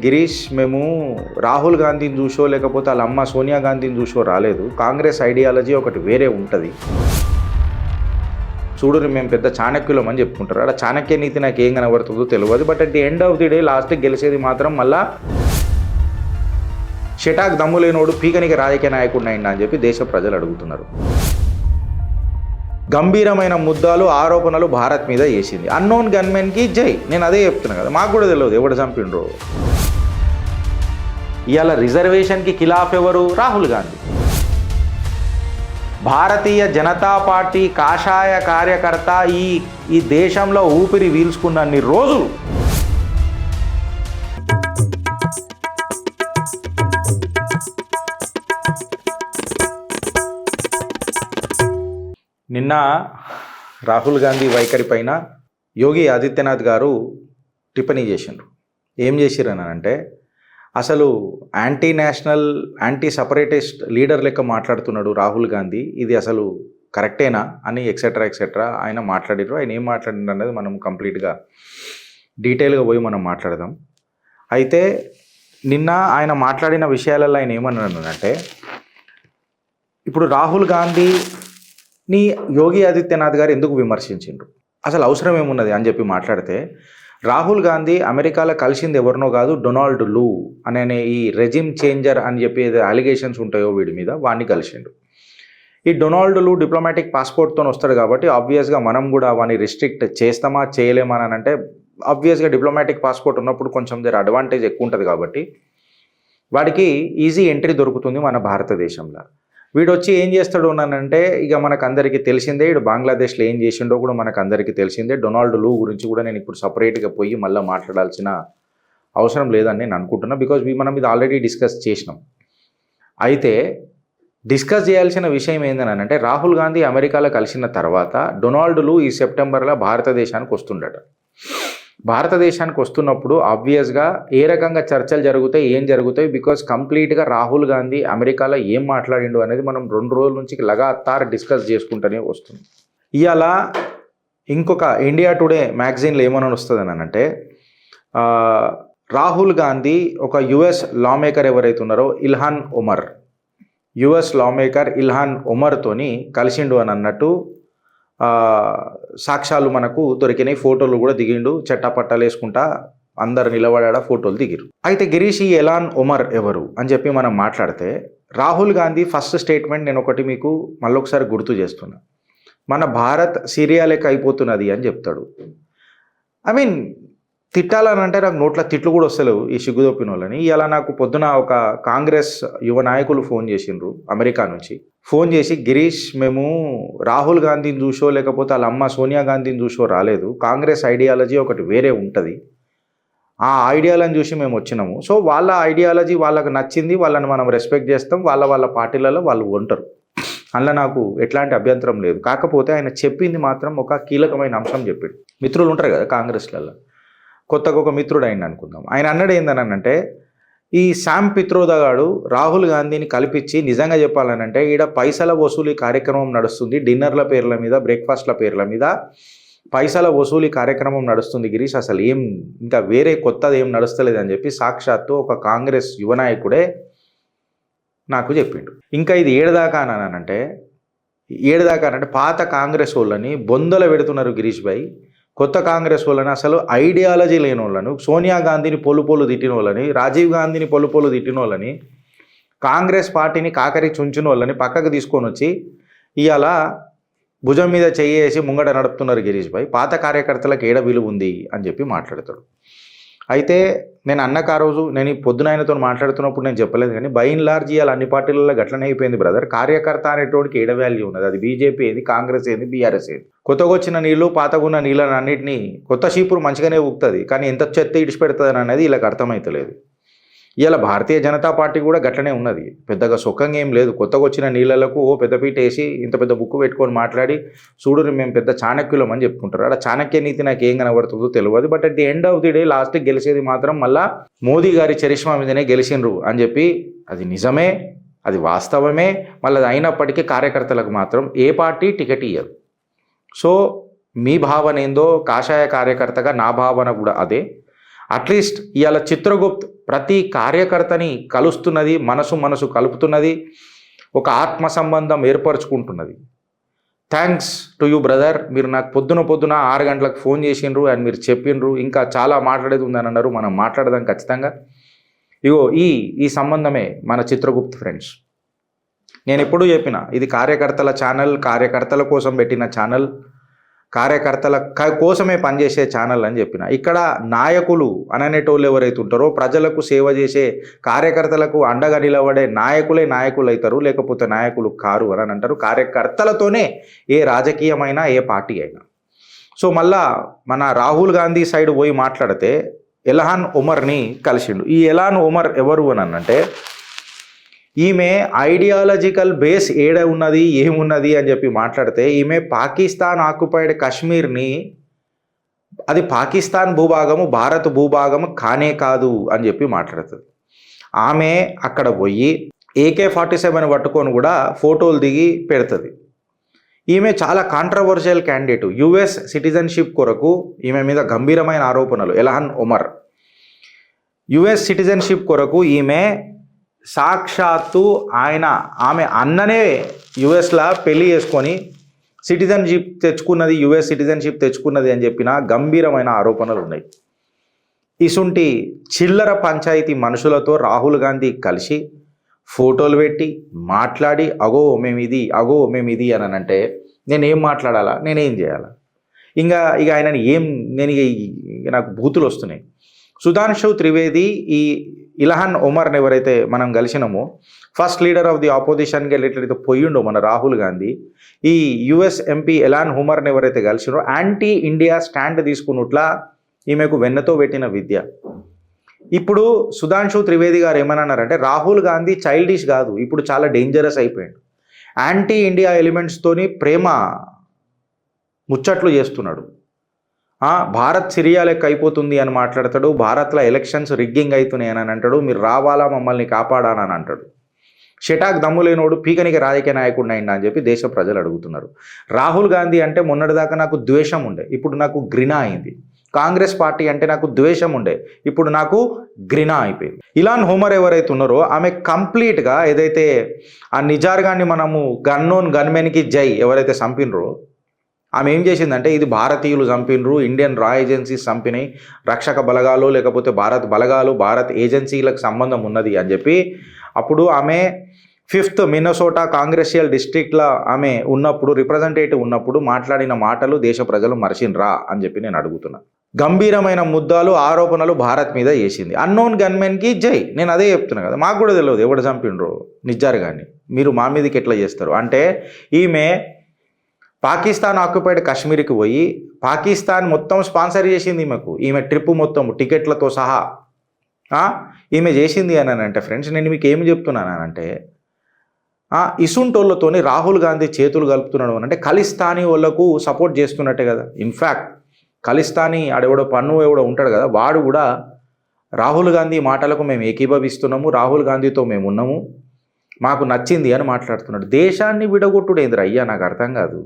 గిరీష్ మేము రాహుల్ గాంధీని చూసో లేకపోతే వాళ్ళ అమ్మ సోనియా గాంధీని చూసో రాలేదు. కాంగ్రెస్ ఐడియాలజీ ఒకటి వేరే ఉంటుంది. చూడు మేము పెద్ద చాణక్యులం అని చెప్పుకుంటారు. అలా చాణక్య నీతి నాకు ఏం కనబడుతుందో తెలియదు. But at the end of the day లాస్ట్కి గెలిచేది మాత్రం మళ్ళా షటాక్ దమ్ము లేనోడు పీకనికి రాజకీయ నాయకుడిని అయినా అని చెప్పి దేశ ప్రజలు అడుగుతున్నారు. గంభీరమైన ముద్దాలు ఆరోపణలు భారత్ మీద చేసింది. అన్నోన్ గన్మెన్కి జై. నేను అదే చెప్తున్నా కదా, మాకు కూడా తెలియదు ఎవడు చంపిండ్రో. ఇవాళ రిజర్వేషన్కి ఖిలాఫ్ ఎవరు? రాహుల్ గాంధీ. భారతీయ జనతా పార్టీ కాషాయ కార్యకర్త ఈ దేశంలో ఊపిరి పీల్చుకున్నన్ని రోజులు నిన్న రాహుల్ గాంధీ వైఖరి పైన యోగి ఆదిత్యనాథ్ గారు టిప్పణీ చేసిండ్రు. ఏం చేసిరని అంటే, అసలు anti national anti separatist leader లెక్క మాట్లాడుతున్నాడు రాహుల్ గాంధీ, ఇది అసలు కరెక్టేనా అని ఎక్సెట్రా ఆయన మాట్లాడిర్రు. ఆయన ఏం మాట్లాడిండ్రు అనేది మనం కంప్లీట్గా డీటెయిల్గా పోయి మనం మాట్లాడదాం. అయితే నిన్న ఆయన మాట్లాడిన విషయాలలో ఆయన ఏమన్నానంటే, ఇప్పుడు రాహుల్ గాంధీని యోగి ఆదిత్యనాథ్ గారు ఎందుకు విమర్శించిండ్రు, అసలు అవసరం ఏమున్నది అని చెప్పి మాట్లాడితే, రాహుల్ గాంధీ అమెరికాలో కలిసింది ఎవరినో కాదు, డొనాల్డ్ లూ అనే ఈ రెజిమ్ చేంజర్ అని చెప్పి ఏదో అలిగేషన్స్ ఉంటాయో వీడి మీద, వాడిని కలిసిండు. ఈ డొనాల్డ్ లూ డిప్లొమాటిక్ పాస్పోర్ట్తో వస్తాడు కాబట్టి ఆబ్వియస్గా మనం కూడా వాడిని రిస్ట్రిక్ట్ చేస్తామా చేయలేమా అని అంటే, ఆబ్వియస్గా డిప్లొమాటిక్ పాస్పోర్ట్ ఉన్నప్పుడు కొంచెం జర అడ్వాంటేజ్ ఎక్కువ ఉంటుంది కాబట్టి వాడికి ఈజీ ఎంట్రీ దొరుకుతుంది మన భారతదేశంలో. వీడు వచ్చి ఏం చేస్తాడు అనంటే, ఇక మనకు అందరికీ తెలిసిందే, వీడు బంగ్లాదేశ్లో ఏం చేసిండో కూడా మనకు అందరికీ తెలిసిందే. డొనాల్డ్ లూ గురించి కూడా నేను ఇప్పుడు సపరేట్గా పోయి మళ్ళీ మాట్లాడాల్సిన అవసరం లేదని నేను అనుకుంటున్నా, బికాజ్ మనం ఇది ఆల్రెడీ డిస్కస్ చేసినాం. అయితే డిస్కస్ చేయాల్సిన విషయం ఏంటంటే, రాహుల్ గాంధీ అమెరికాలో కలిసిన తర్వాత డొనాల్డ్ లూ ఈ సెప్టెంబర్లో భారతదేశానికి వస్తుండట. భారతదేశానికి వస్తున్నప్పుడు ఆబ్వియస్గా ఏ రకంగా చర్చలు జరుగుతాయి, ఏం జరుగుతాయి, బికాజ్ కంప్లీట్గా రాహుల్ గాంధీ అమెరికాలో ఏం మాట్లాడిండు అనేది మనం 2 రోజుల నుంచి లగాతార్ డిస్కస్ చేసుకుంటూనే వస్తుంది. ఇవాళ ఇంకొక ఇండియా టుడే మ్యాగజైన్లో ఏమని వస్తుంది అంటే, రాహుల్ గాంధీ ఒక యుఎస్ లామేకర్ ఎవరైతే ఉన్నారో ఇల్హాన్ ఒమర్, యుఎస్ లామేకర్ ఇల్హాన్ ఒమర్తోని కలిసిండు అని అన్నట్టు సాక్ష్యాలు మనకు దొరికినాయి. ఫోటోలు కూడా దిగిండు, చట్టపట్టాలు వేసుకుంటా అందరు నిలబడా ఫోటోలు దిగిరు. అయితే గిరీష్ ఈ ఇల్హాన్ ఒమర్ ఎవరు అని చెప్పి మనం మాట్లాడితే, రాహుల్ గాంధీ ఫస్ట్ స్టేట్మెంట్ నేను ఒకటి మీకు మళ్ళొకసారి గుర్తు చేస్తున్నా, మన భారత్ సిరియా లెక్క అయిపోతున్నది అని చెప్తాడు. ఐ మీన్ తిట్టాలని అంటే నాకు నోట్ల తిట్లు కూడా వస్తలేవు ఈ సిగ్గుదొప్పిన వాళ్ళని. ఇలా నాకు పొద్దున ఒక కాంగ్రెస్ యువ నాయకులు ఫోన్ చేసిండ్రు అమెరికా నుంచి. ఫోన్ చేసి, గిరీష్ మేము రాహుల్ గాంధీని చూసో లేకపోతే వాళ్ళ అమ్మ సోనియా గాంధీని చూసో రాలేదు. కాంగ్రెస్ ఐడియాలజీ ఒకటి వేరే ఉంటుంది, ఆ ఐడియాలను చూసి మేము వచ్చినాము. సో వాళ్ళ ఐడియాలజీ వాళ్ళకు నచ్చింది, వాళ్ళని మనం రెస్పెక్ట్ చేస్తాం, వాళ్ళ పార్టీలలో వాళ్ళు ఉంటారు, అందులో నాకు ఎట్లాంటి అభ్యంతరం లేదు. కాకపోతే ఆయన చెప్పింది మాత్రం ఒక కీలకమైన అంశం చెప్పాడు. మిత్రులు ఉంటారు కదా కాంగ్రెస్లలో, కొత్తగా ఒక మిత్రుడు అయింది అనుకుందాం. ఆయన అన్నాడు ఏందనంటే, ఈ శామ్ పిత్రోదా గాడు రాహుల్ గాంధీని కల్పించి నిజంగా చెప్పాలనంటే ఈడ పైసల వసూలు కార్యక్రమం నడుస్తుంది, డిన్నర్ల పేర్ల మీద, బ్రేక్ఫాస్ట్ల పేర్ల మీద పైసల వసూలు కార్యక్రమం నడుస్తుంది గిరీష్, అసలు ఏం ఇంకా వేరే కొత్తది ఏం నడుస్తలేదని చెప్పి సాక్షాత్తు ఒక కాంగ్రెస్ యువ నాయకుడే నాకు చెప్పిండు. ఇంకా ఇది ఏడదాకా అనంటే పాత కాంగ్రెస్ వాళ్ళని బొందలు పెడుతున్నారు గిరీష్ భాయ్. కొత్త కాంగ్రెస్ వాళ్ళని, అసలు ఐడియాలజీ లేని వాళ్ళను, సోనియా గాంధీని పొలు తిట్టిన వాళ్ళని, రాజీవ్ గాంధీని పొలు తిట్టిన వాళ్ళని, కాంగ్రెస్ పార్టీని కాకరి చుంచిన వాళ్ళని పక్కకు తీసుకొని వచ్చి ఇవాళ భుజం మీద చెయ్యేసి ముంగట నడుపుతున్నారు గిరీష్ భాయ్. పాత కార్యకర్తలకు ఏడ విలువ ఉంది అని చెప్పి మాట్లాడతాడు. అయితే నేను అన్నకు ఆ రోజు నేను ఈ పొద్దున ఆయనతో మాట్లాడుతున్నప్పుడు నేను చెప్పలేదు, కానీ బై అండ్ లార్జ్ ఇవాళ అన్ని పార్టీలలో గట్లనే అయిపోయింది బ్రదర్. కార్యకర్త అనేటోడికి ఏడ వాల్యూ ఉన్నది, అది బీజేపీ ఏంది, కాంగ్రెస్ ఏంది, బీఆర్ఎస్ ఏంది. కొత్తగా వచ్చిన నీళ్ళు పాతగున్న నీళ్ళని అన్నింటినీ కొత్త షీపురు మంచిగానే ఊపుతుంది, కానీ ఎంత చెత్త ఇడిచిపెడుతుంది అనేది వీళ్ళకి అర్థమవుతలేదు. ఇలా భారతీయ జనతా పార్టీ కూడా గట్లనే ఉన్నది, పెద్దగా సుఖంగా ఏం లేదు. కొత్తగా వచ్చిన నీళ్ళకు పెద్దపీట వేసి ఇంత పెద్ద బుక్ పెట్టుకొని మాట్లాడి చూడు మేము పెద్ద చాణక్యులం అని చెప్పుకుంటారు. అలా చాణక్య నీతి నాకు ఏం కనబడుతుందో తెలియదు. But at the end of the day లాస్ట్కి గెలిచేది మాత్రం మళ్ళా మోదీ గారి చరిష్మా మీదనే గెలిచిండ్రు అని చెప్పి, అది నిజమే, అది వాస్తవమే. మళ్ళీ అది అయినప్పటికీ కార్యకర్తలకు మాత్రం ఏ పార్టీ టికెట్ ఇయ్యదు. సో మీ భావన ఏందో కాషాయ కార్యకర్తగా నా భావన కూడా అదే. అట్లీస్ట్ ఇవాళ చిత్రగుప్త్ ప్రతి కార్యకర్తని కలుస్తున్నది, మనసు కలుపుతున్నది, ఒక ఆత్మ సంబంధం ఏర్పరచుకుంటున్నది. Thanks to you brother. మీరు నాకు పొద్దున 6 గంటలకు ఫోన్ చేసిండ్రు అండ్ మీరు చెప్పిండ్రు, ఇంకా చాలా మాట్లాడేది ఉందని అన్నారు. మనం మాట్లాడదాం ఖచ్చితంగా. ఇగో ఈ సంబంధమే మన చిత్రగుప్త్ ఫ్రెండ్స్. నేను ఎప్పుడూ చెప్పిన, ఇది కార్యకర్తల ఛానల్, కార్యకర్తల కోసం పెట్టిన ఛానల్, కార్యకర్తల కోసమే పనిచేసే ఛానల్ అని చెప్పిన. ఇక్కడ నాయకులు అననేటోళ్ళు ఎవరైతే ఉంటారో, ప్రజలకు సేవ చేసే కార్యకర్తలకు అండగా నిలబడే నాయకులే నాయకులు అవుతారు, లేకపోతే నాయకులు కారు అని అంటారు. కార్యకర్తలతోనే ఏ రాజకీయమైనా, ఏ పార్టీ అయినా. సో మళ్ళా మన రాహుల్ గాంధీ సైడ్ పోయి మాట్లాడితే ఎల్హాన్ ఉమర్ని కలిసిండు. ఈ ఎల్హాన్ ఉమర్ ఎవరు అని అంటే, ఈమె ఐడియాలజికల్ బేస్ ఉన్నది ఏమున్నది అని చెప్పి మాట్లాడితే, ఈమె పాకిస్తాన్ ఆక్యుపైడ్ కాశ్మీర్ని, అది పాకిస్తాన్ భూభాగము, భారత్ భూభాగము కానే కాదు అని చెప్పి మాట్లాడుతుంది. ఆమె అక్కడ పోయి AK-47 పట్టుకొని కూడా ఫోటోలు దిగి పెడుతుంది. ఈమె చాలా కాంట్రవర్షియల్ క్యాండిడేట్. US సిటిజన్షిప్ కొరకు ఈమె మీద గంభీరమైన ఆరోపణలు. ఎల్హాన్ ఉమర్ US సిటిజన్షిప్ కొరకు ఈమె సాక్షాత్తు ఆమె అన్ననే యుఎస్లా పెళ్లి చేసుకొని సిటిజన్షిప్ తెచ్చుకున్నది, US సిటిజన్షిప్ తెచ్చుకున్నది అని చెప్పిన గంభీరమైన ఆరోపణలు ఉన్నాయి. ఇసుంటి చిల్లర పంచాయతీ మనుషులతో రాహుల్ గాంధీ కలిసి ఫోటోలు పెట్టి మాట్లాడి అగో మేము ఇది అని అంటే నేనేం మాట్లాడాలా, నేనేం చేయాలా? ఇక ఆయనని నాకు బూతులు వస్తున్నాయి. సుధాంశు త్రివేది ఈ ఎల్హాన్ ఉమర్ని ఎవరైతే మనం కలిసినామో, ఫస్ట్ లీడర్ ఆఫ్ ది ఆపోజిషన్కి ఎట్లయితే పోయిండో మన రాహుల్ గాంధీ, ఈ US MP ఎల్హాన్ ఉమర్ని ఎవరైతే కలిసినో యాంటీ ఇండియా స్టాండ్ తీసుకున్నట్లా ఈమెకు వెన్నతో పెట్టిన విద్య. ఇప్పుడు సుధాంశు త్రివేది గారు ఏమన్నారంటే, రాహుల్ గాంధీ చైల్డిష్ కాదు, ఇప్పుడు చాలా డేంజరస్ అయిపోయాడు. యాంటీ ఇండియా ఎలిమెంట్స్తోని ప్రేమ ముచ్చట్లు చేస్తున్నాడు. భారత్ సిరియా లెక్క అయిపోతుంది అని మాట్లాడతాడు. భారత్లో ఎలక్షన్స్ రిగ్గింగ్ అవుతున్నాయి అని అంటాడు. మీరు రావాలా, మమ్మల్ని కాపాడానని అంటాడు. షటాక్ దమ్ములేనోడు పీకనికి రాజకీయ నాయకుడు అయిందా అని చెప్పి దేశ ప్రజలు అడుగుతున్నారు. రాహుల్ గాంధీ అంటే మొన్నటిదాకా నాకు ద్వేషం ఉండే, ఇప్పుడు నాకు ఘృణ అయింది. కాంగ్రెస్ పార్టీ అంటే నాకు ద్వేషం ఉండే, ఇప్పుడు నాకు ఘృణ అయిపోయింది. ఎల్హాన్ ఉమర్ ఎవరైతే ఉన్నారో ఆమె కంప్లీట్గా ఏదైతే ఆ నిజార్గాన్ని మనము గన్మెన్కి జై ఎవరైతే చంపినరో, ఆమె ఏం చేసిందంటే, ఇది భారతీయులు చంపినరు, ఇండియన్ రా ఏజెన్సీస్ చంపినాయి, రక్షక బలగాలు లేకపోతే భారత్ బలగాలు, భారత్ ఏజెన్సీలకు సంబంధం ఉన్నది అని చెప్పి, అప్పుడు ఆమె 5th మిన్నసోటా కాంగ్రెసియల్ డిస్ట్రిక్ట్లో ఆమె ఉన్నప్పుడు, రిప్రజెంటేటివ్ ఉన్నప్పుడు మాట్లాడిన మాటలు దేశ ప్రజలు మరచినరా అని చెప్పి నేను అడుగుతున్నా. గంభీరమైన ముద్దాలు, ఆరోపణలు భారత్ మీద చేసింది. అన్నోన్ గన్మెన్కి జై. నేను అదే చెప్తున్నా కదా, మాకు కూడా తెలియదు ఎవడు చంపిండ్రో నిజారు కానీ, మీరు మా మీదకి ఎట్లా చేస్తారు అంటే, ఈమె పాకిస్తాన్ ఆక్యుపైడ్ కాశ్మీర్కి పోయి పాకిస్తాన్ మొత్తం స్పాన్సర్ చేసింది ఈమె ట్రిప్ మొత్తం టికెట్లతో సహా ఈమె చేసింది అని అంటే, ఫ్రెండ్స్ నేను మీకు ఏమి చెప్తున్నానంటే, ఇసుంటోళ్ళతోని రాహుల్ గాంధీ చేతులు కలుపుతున్నాడు అని అంటే ఖలిస్తానీ వాళ్ళకు సపోర్ట్ చేస్తున్నట్టే కదా. ఇన్ఫ్యాక్ట్ ఖలిస్తానీ ఆడెవడో ఎవడో ఉంటాడు కదా, వాడు కూడా రాహుల్ గాంధీ మాటలకు మేము ఏకీభవిస్తున్నాము, రాహుల్ గాంధీతో మేము ఉన్నాము, మాకు నచ్చింది అని మాట్లాడుతున్నాడు. దేశాన్ని విడగొట్టుడేంద్ర అయ్యా, నాకు అర్థం కాదు.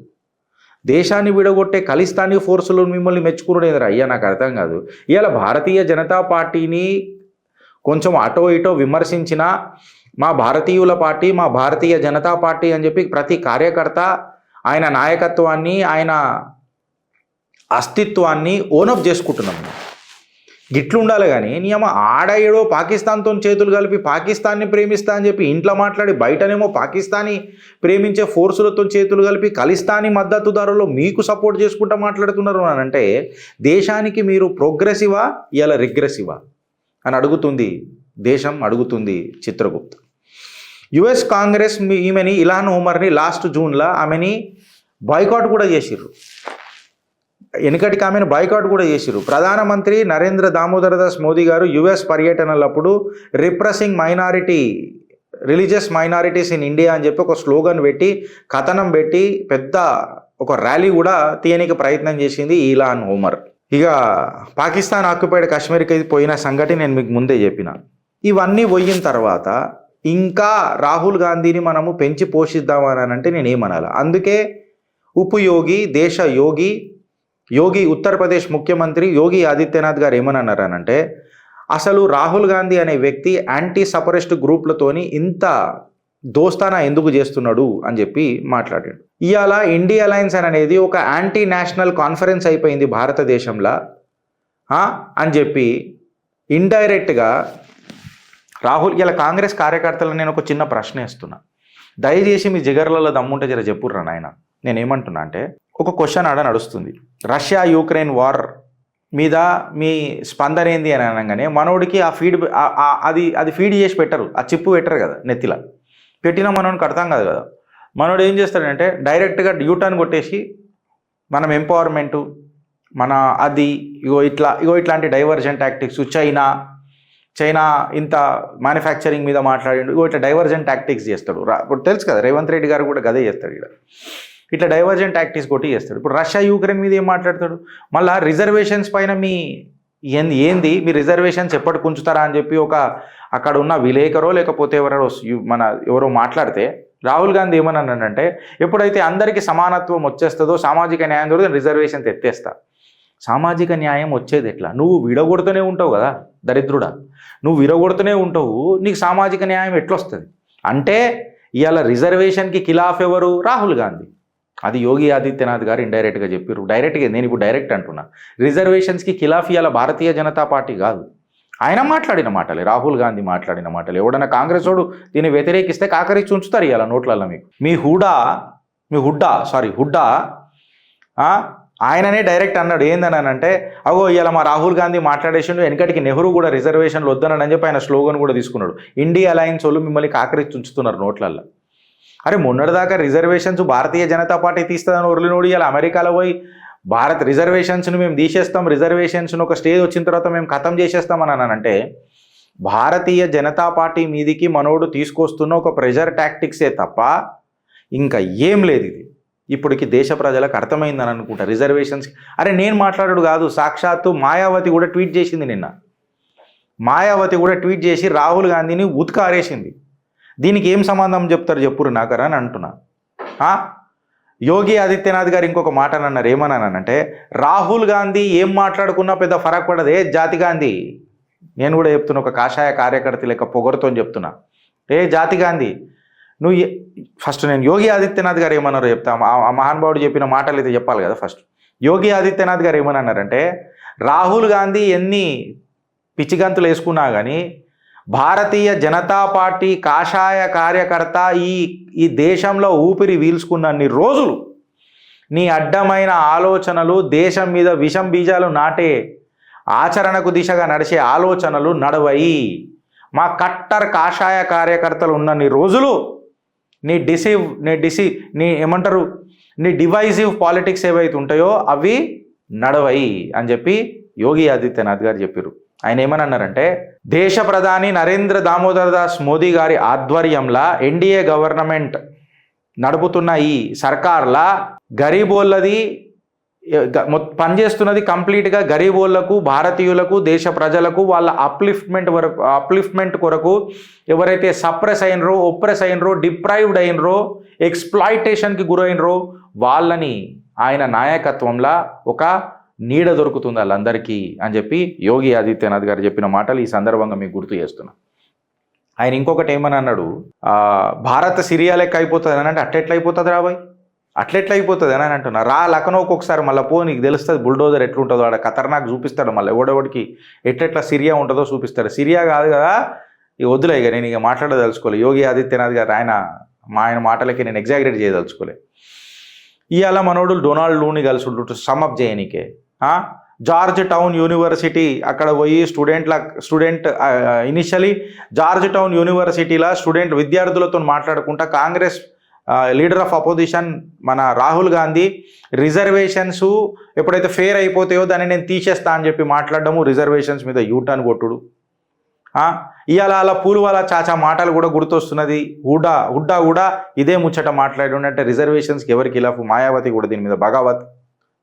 దేశాన్ని విడగొట్టే ఖలిస్తానీ ఫోర్సులు మిమ్మల్ని మెచ్చుకున్నాడేంద్ర అయ్యా, నాకు అర్థం కాదు. ఇవాళ భారతీయ జనతా పార్టీని కొంచెం అటో ఇటో విమర్శించిన మా భారతీయుల పార్టీ, మా భారతీయ జనతా పార్టీ అని చెప్పి ప్రతి కార్యకర్త ఆయన నాయకత్వాన్ని, ఆయన అస్తిత్వాన్ని ఓనప్ చేసుకుంటున్నాం. గిట్లు ఉండాలి కానీ నియమ ఆడేడో పాకిస్తాన్తో చేతులు కలిపి పాకిస్తాన్ని ప్రేమిస్తా అని చెప్పి ఇంట్లో మాట్లాడి, బయటనేమో పాకిస్తానీ ప్రేమించే ఫోర్సులతో చేతులు కలిపి ఖలిస్తానీ మద్దతుదారులు మీకు సపోర్ట్ చేసుకుంటూ మాట్లాడుతున్నారు అని అంటే, దేశానికి మీరు ప్రోగ్రెసివా ఇలా రిగ్రెసివా అని అడుగుతుంది దేశం, అడుగుతుంది చిత్రగుప్త్. US కాంగ్రెస్ ఈమెని ఎల్హాన్ ఉమర్ని లాస్ట్ జూన్లో ఆమెని బాయ్కాట్ కూడా చేసిర్రు. వెనుకటికి ఆమెను బాయ్కాట్ కూడా చేసిర్రు. ప్రధానమంత్రి నరేంద్ర దామోదర్ దాస్ మోదీ గారు US పర్యటనలప్పుడు repressing religious minorities in India అని చెప్పి ఒక స్లోగన్ పెట్టి, కథనం పెట్టి, పెద్ద ఒక ర్యాలీ కూడా తీయనికి ప్రయత్నం చేసింది ఎల్హాన్ ఉమర్. ఇక పాకిస్తాన్ ఆక్యుపైడ్ కాశ్మీర్కి పోయిన సంగతి నేను మీకు ముందే చెప్పిన. ఇవన్నీ పోయిన తర్వాత ఇంకా రాహుల్ గాంధీని మనము పెంచి పోషిద్దామని అంటే నేనేమనాలి. అందుకే ఉపయోగి దేశ యోగి ఉత్తరప్రదేశ్ ముఖ్యమంత్రి యోగి ఆదిత్యనాథ్ గారు ఏమన్నారనంటే, అసలు రాహుల్ గాంధీ అనే వ్యక్తి యాంటీ సపరెస్ట్ గ్రూప్లతోని ఇంత దోస్తానా ఎందుకు చేస్తున్నాడు అని చెప్పి మాట్లాడాడు. ఇవాళ ఇండియా అలయన్స్ అనేది ఒక యాంటీ నేషనల్ కాన్ఫరెన్స్ అయిపోయింది భారతదేశంలో అని చెప్పి ఇండైరెక్ట్గా రాహుల్ ఇలా కాంగ్రెస్ కార్యకర్తలను నేను ఒక చిన్న ప్రశ్న వేస్తున్నా. దయచేసి మీ జిగర్లలో దమ్ముంటే జర చెప్పుర్రా నాయన. నేనేమంటున్నా అంటే ఒక క్వశ్చన్ ఆడ నడుస్తుంది, రష్యా యూక్రెయిన్ వార్ మీద మీ స్పందన ఏంది అని అనగానే మనోడికి ఆ ఫీడ్ అది ఫీడ్ చేసి పెట్టరు, ఆ చిప్పు పెట్టరు కదా నెత్తిలా, పెట్టినా మనోడికి అర్థం కాదు కదా. మనోడు ఏం చేస్తాడంటే డైరెక్ట్గా యూటర్న్ కొట్టేసి మనం ఎంపవర్మెంటు మన అది ఇట్లాంటి డైవర్జెంట్ టాక్టిక్స్, చైనా ఇంత మ్యానుఫ్యాక్చరింగ్ మీద మాట్లాడిండు, ఇట్లా డైవర్జెంట్ టాక్టిక్స్ చేస్తాడు. ఇప్పుడు తెలుసు కదా రేవంత్ రెడ్డి గారు కూడా గదే చేస్తాడు, ఇట్లా డైవర్జెంట్ టాక్టిక్స్ కొట్టి చేస్తాడు. ఇప్పుడు రష్యా యూక్రెయిన్ మీద ఏం మాట్లాడతాడు, మళ్ళీ రిజర్వేషన్స్ పైన ఏంది మీ రిజర్వేషన్స్ ఎప్పటి కుంచుతారా అని చెప్పి అక్కడ ఉన్న విలేకరో లేకపోతే ఎవరో మాట్లాడితే రాహుల్ గాంధీ ఏమన్నానంటే ఎప్పుడైతే అందరికీ సమానత్వం వచ్చేస్తుందో సామాజిక న్యాయం దొరికి రిజర్వేషన్స్ ఎత్తేస్తా. సామాజిక న్యాయం వచ్చేది ఎట్లా? నువ్వు విడగొడుతూనే ఉంటావు కదా దరిద్రుడా, నువ్వు విడగొడుతూనే ఉంటావు, నీకు సామాజిక న్యాయం ఎట్లొస్తుంది? అంటే ఇవాళ రిజర్వేషన్కి ఖిలాఫ్ ఎవరు? రాహుల్ గాంధీ. అది యోగి ఆదిత్యనాథ్ గారు ఇండైరెక్ట్గా చెప్పారు. డైరెక్ట్గా నేను ఇప్పుడు డైరెక్ట్ అంటున్నా, రిజర్వేషన్స్కి ఖిలాఫ్ ఇవాళ భారతీయ జనతా పార్టీ కాదు, ఆయన మాట్లాడిన మాటలే, రాహుల్ గాంధీ మాట్లాడిన మాటలే. ఎవడన్నా కాంగ్రెస్ వాడు దీన్ని వ్యతిరేకిస్తే కాకరించి ఉంచుతారు ఇవాళ నోట్లలో మీకు. హుడ్డా ఆయననే డైరెక్ట్ అన్నాడు ఏందనంటే, అగో ఇవాళ మా రాహుల్ గాంధీ మాట్లాడేసిండు, వెనకటికి నెహ్రూ కూడా రిజర్వేషన్లు వద్దనని చెప్పి ఆయన స్లోగన్ కూడా తీసుకున్నాడు. ఇండియా అలయన్స్ వాళ్ళు మిమ్మల్ని కాకరించి ఉంచుతున్నారు నోట్లల్లో. అరే మొన్నటిదాకా రిజర్వేషన్స్ భారతీయ జనతా పార్టీ తీస్తుందని ఒర్లినోడు ఇలా అమెరికాలో పోయి రిజర్వేషన్స్ను మేము తీసేస్తాం, రిజర్వేషన్స్ను ఒక స్టేజ్ వచ్చిన తర్వాత మేము ఖతం చేసేస్తామని అన్నానంటే భారతీయ జనతా పార్టీ మీదికి మనోడు తీసుకొస్తున్న ఒక ప్రెజర్ టాక్టిక్సే తప్ప ఇంకా ఏం లేదు. ఇది ఇప్పటికి దేశ ప్రజలకు అర్థమైందని అనుకుంటా రిజర్వేషన్స్. అరే నేను మాట్లాడాడు కాదు, సాక్షాత్తు మాయావతి కూడా ట్వీట్ చేసింది నిన్న. మాయావతి కూడా ట్వీట్ చేసి రాహుల్ గాంధీని ఉత్కారేసింది. దీనికి ఏం సంబంధం చెప్తారు చెప్పురు నాకరా అని అంటున్నా. యోగి ఆదిత్యనాథ్ గారు ఇంకొక మాట అన్నారు, ఏమన్నానంటే రాహుల్ గాంధీ ఏం మాట్లాడుకున్నా పెద్ద ఫరక్ పడదే జాతి గాంధీ. నేను కూడా చెప్తున్నా, ఒక కాషాయ కార్యకర్త లెక్క పొగరుతో చెప్తున్నా, జాతి గాంధీ నువ్వు ఫస్ట్ నేను యోగి ఆదిత్యనాథ్ గారు ఏమన్నారో చెప్తా. ఆ మహానుభావుడు చెప్పిన మాటలు అయితే చెప్పాలి కదా. ఫస్ట్ యోగి ఆదిత్యనాథ్ గారు ఏమన్నారంటే రాహుల్ గాంధీ ఎన్ని పిచ్చిగంతులు వేసుకున్నా కానీ భారతీయ జనతా పార్టీ కాషాయ కార్యకర్త ఈ దేశంలో ఊపిరి వీల్చుకున్నన్ని రోజులు నీ అడ్డమైన ఆలోచనలు, దేశం మీద విషం బీజాలు నాటే ఆచరణకు దిశగా నడిచే ఆలోచనలు నడవయి. మా కట్టర్ కాషాయ కార్యకర్తలు ఉన్నన్ని రోజులు నీ డివైజివ్ పాలిటిక్స్ ఏవైతే ఉంటాయో అవి నడవయి అని చెప్పి యోగి ఆదిత్యనాథ్ గారు చెప్పారు. ఆయన ఏమని అన్నారంటే దేశ ప్రధాని నరేంద్ర దామోదర్ దాస్ మోదీ గారి ఆధ్వర్యంలో ఎన్డీఏ గవర్నమెంట్ నడుపుతున్న ఈ సర్కార్లా గరీబోళ్ళది పనిచేస్తున్నది కంప్లీట్గా గరీబోళ్లకు, భారతీయులకు, దేశ ప్రజలకు వాళ్ళ అప్లిఫ్ట్మెంట్ కొరకు ఎవరైతే సప్రెస్ అయినరో, ఒప్రెస్ అయినరో, డిప్రైవ్డ్ అయినరో, ఎక్స్ప్లాయిటేషన్కి గురైనరో వాళ్ళని ఆయన నాయకత్వంలో ఒక నీడ దొరుకుతుంది వాళ్ళందరికీ అని చెప్పి యోగి ఆదిత్యనాథ్ గారు చెప్పిన మాటలు ఈ సందర్భంగా మీకు గుర్తు చేస్తున్నా. ఆయన ఇంకొకటి ఏమని అన్నాడు, భారత సిరియా లెక్క అయిపోతుంది అని అంటే అట్లెట్లా అయిపోతుంది రాబాయ్, అట్లెట్లా అయిపోతుంది అని అంటున్నా. లఖనౌకి ఒకసారి మళ్ళీ నీకు తెలుస్తుంది బుల్డోజర్ ఎట్లుంటుందో, ఆడ ఖతర్నాక్ చూపిస్తాడు, మళ్ళీ ఎవడెవడికి ఎట్లెట్లా సిరియా ఉంటుందో చూపిస్తాడు. సిరియా కాదు కదా, ఇక వద్దులే, ఇక నేను ఇక మాట్లాడదలుచుకోలే. యోగి ఆదిత్యనాథ్ గారు ఆయన మాటలకి నేను ఎగ్జాగరేట్ చేయదలుచుకోలే. ఇవాళ మనోడు డొనాల్డ్ లూని కలిసి సమ్అప్ చేయనికే జార్జ్ టౌన్ యూనివర్సిటీ అక్కడ పోయి స్టూడెంట్ ఇనిషియలీ జార్జ్ టౌన్ యూనివర్సిటీలో విద్యార్థులతో మాట్లాడుకుంటా కాంగ్రెస్ లీడర్ ఆఫ్ అపోజిషన్ మన రాహుల్ గాంధీ రిజర్వేషన్స్ ఎప్పుడైతే ఫేర్ అయిపోతాయో దాన్ని నేను తీసేస్తా అని చెప్పి మాట్లాడడము, రిజర్వేషన్స్ మీద యూటర్న్ కొట్టుడు. ఇవాళ అలా పూలు వాళ్ళ చాచా మాటలు కూడా గుర్తొస్తున్నది. హుడ్డా కూడా ఇదే ముచ్చట మాట్లాడుంటే రిజర్వేషన్స్కి ఎవరికి ఖిలాఫ్. మాయావతి కూడా దీని మీద బగావత్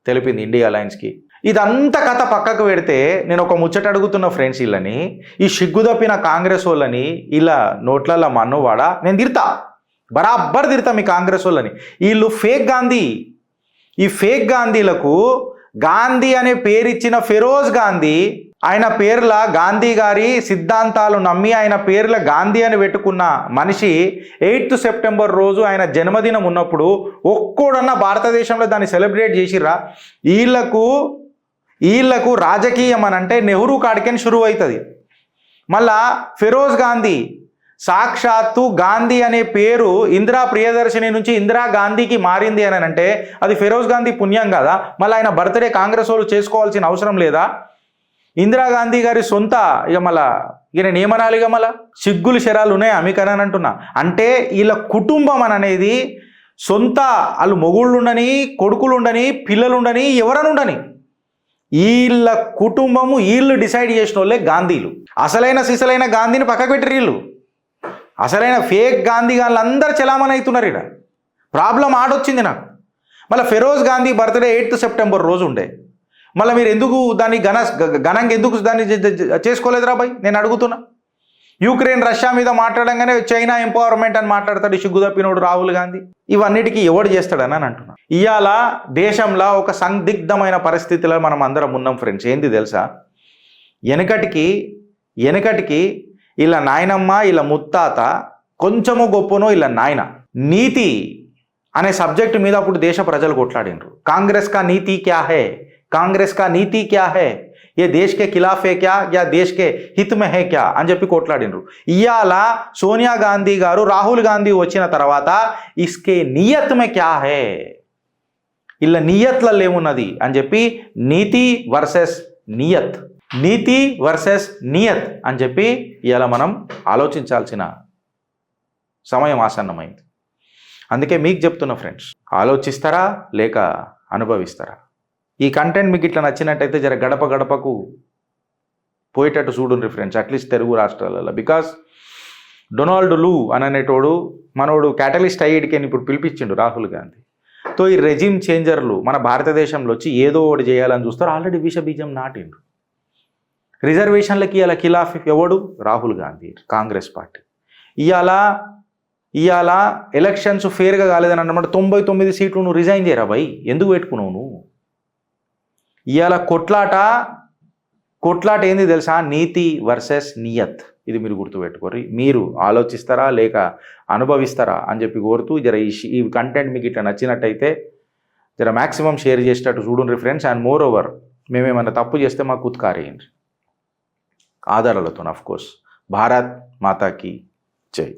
తెలిపింది ఇండియా అలయన్స్కి. ఇదంతా కథ పక్కకు పెడితే నేను ఒక ముచ్చట అడుగుతున్న ఫ్రెండ్స్, వీళ్ళని ఈ సిగ్గుదప్పిన కాంగ్రెస్ వాళ్ళని ఇలా నోట్లలో మన్నోవాడా నేను తిడతా, బరాబర్ తిడతా మీ కాంగ్రెస్ వాళ్ళని. వీళ్ళు ఫేక్ గాంధీ. ఈ ఫేక్ గాంధీలకు గాంధీ అనే పేరిచ్చిన ఫిరోజ్ గాంధీ ఆయన పేర్ల గాంధీ గారి సిద్ధాంతాలు నమ్మి ఆయన పేర్ల గాంధీ అని పెట్టుకున్న మనిషి 8th సెప్టెంబర్ రోజు ఆయన జన్మదినం ఉన్నప్పుడు ఒక్కోడన్నా భారతదేశంలో దాన్ని సెలబ్రేట్ చేసిర్రా? వీళ్ళకు రాజకీయం అని అంటే నెహ్రూ కాడికని షురువు అవుతుంది. మళ్ళా ఫిరోజ్ గాంధీ, సాక్షాత్తు గాంధీ అనే పేరు ఇందిరా ప్రియదర్శిని నుంచి ఇందిరా గాంధీకి మారింది అని అంటే అది ఫిరోజ్ గాంధీ పుణ్యం కదా? మళ్ళీ ఆయన బర్త్డే కాంగ్రెస్ వాళ్ళు చేసుకోవాల్సిన అవసరం లేదా? ఇందిరాగాంధీ గారి సొంత ఇక మళ్ళా నేను ఏమనాలి? ఇక మళ్ళా సిగ్గులు శరాలు ఉన్నాయి మీకని అంటున్నా. అంటే వీళ్ళ కుటుంబం అని అనేది సొంత వాళ్ళు మొగుళ్ళు ఉండని, కొడుకులు ఉండని, పిల్లలు ఉండని, ఎవరని ఉండని వీళ్ళ కుటుంబము వీళ్ళు డిసైడ్ చేసిన వాళ్ళే గాంధీలు. అసలైన సిసలైన గాంధీని పక్కకు పెట్టిరు వీళ్ళు. అసలైన ఫేక్ గాంధీ వాళ్ళందరూ చలామణి అవుతున్నారు. ఇక్కడ ప్రాబ్లం ఆడొచ్చింది నాకు. మళ్ళీ Firoz Gandhi birthday 8th September రోజు ఉండే. మళ్ళీ మీరు ఎందుకు దాన్ని ఘనంగా ఎందుకు దాన్ని చేసుకోలేదురా బాయ్? నేను అడుగుతున్నా. యుక్రెయిన్ రష్యా మీద మాట్లాడంగానే చైనా ఎంపవర్మెంట్ అని మాట్లాడతాడు సిగ్గు తప్పినోడు రాహుల్ గాంధీ. ఇవన్నిటికీ ఎవడు చేస్తాడని అని అంటున్నా. ఇవాళ దేశంలో ఒక సందిగ్ధమైన పరిస్థితిలో మనం అందరం ఉన్నాం ఫ్రెండ్స్. ఏంది తెలుసా? వెనకటికి ఇలా నాయనమ్మ, ఇలా ముత్తాత, కొంచెమో గొప్పనో ఇలా నాయన నీతి అనే సబ్జెక్టు మీద అప్పుడు దేశ ప్రజలు కొట్లాడినరు. కాంగ్రెస్ కా నీతి క్యా హై, కాంగ్రెస్ కా నీతి క్యా హై, ఏ దేశ్ కే ఖిలాఫ్ హే క్యా యా దేశ్ కే హిత్ మే హే క్యా అని చెప్పి కొట్లాడినరు. ఇవాళ సోనియా గాంధీ గారు, రాహుల్ గాంధీ వచ్చిన తర్వాత ఇస్కే నియత్ మే క్యా హై, ఇలా నియత్లలో ఏమున్నది అని చెప్పి నీతి వర్సెస్ నియత్, నీతి వర్సెస్ నియత్ అని చెప్పి ఇలా మనం ఆలోచించాల్సిన సమయం ఆసన్నమైంది. అందుకే మీకు చెప్తున్నా ఫ్రెండ్స్, ఆలోచిస్తారా లేక అనుభవిస్తారా? ఈ కంటెంట్ మీకు ఇట్లా నచ్చినట్టయితే జర గడప గడపకు పోయేటట్టు చూడండి ఫ్రెండ్స్, అట్లీస్ట్ తెలుగు రాష్ట్రాలలో. బికాస్ డొనాల్డ్ లూ అనేటోడు మనోడు క్యాటలిస్ట్ అయ్యేడికి ఇప్పుడు పిలిపించిండు రాహుల్ గాంధీ. తో ఈ రెజిమ్ చేంజర్లు మన భారతదేశంలో వచ్చి ఏదో ఒకటి చేయాలని చూస్తారు. ఆల్రెడీ విషబీజం నాటిండ్రు. రిజర్వేషన్లకి ఇలా ఖిలాఫ్ ఎవడు? రాహుల్ గాంధీ, కాంగ్రెస్ పార్టీ. ఇవాళ ఎలక్షన్స్ ఫేర్గా కాలేదని అన్నమాట 99 సీట్లు నువ్వు రిజైన్ చేయరా భయ్? ఎందుకు పెట్టుకున్నావు నువ్వు? ఇవాళ కొట్లాట ఏంది తెలుసా? నీతి వర్సెస్ నియత్. ఇది మీరు గుర్తుపెట్టుకోరు. మీరు ఆలోచిస్తారా లేక అనుభవిస్తారా అని చెప్పి కోరుతూ జర ఈ కంటెంట్ మీకు ఇట్లా నచ్చినట్టయితే జర మ్యాక్సిమం షేర్ చేసేటట్టు చూడండి ఫ్రెండ్స్. అండ్ మోర్ ఓవర్ మేమేమన్నా తప్పు చేస్తే మాకు ఉత్కారేయండి ఆధారాలతో. Of course. భారత్ మాతాకి జై.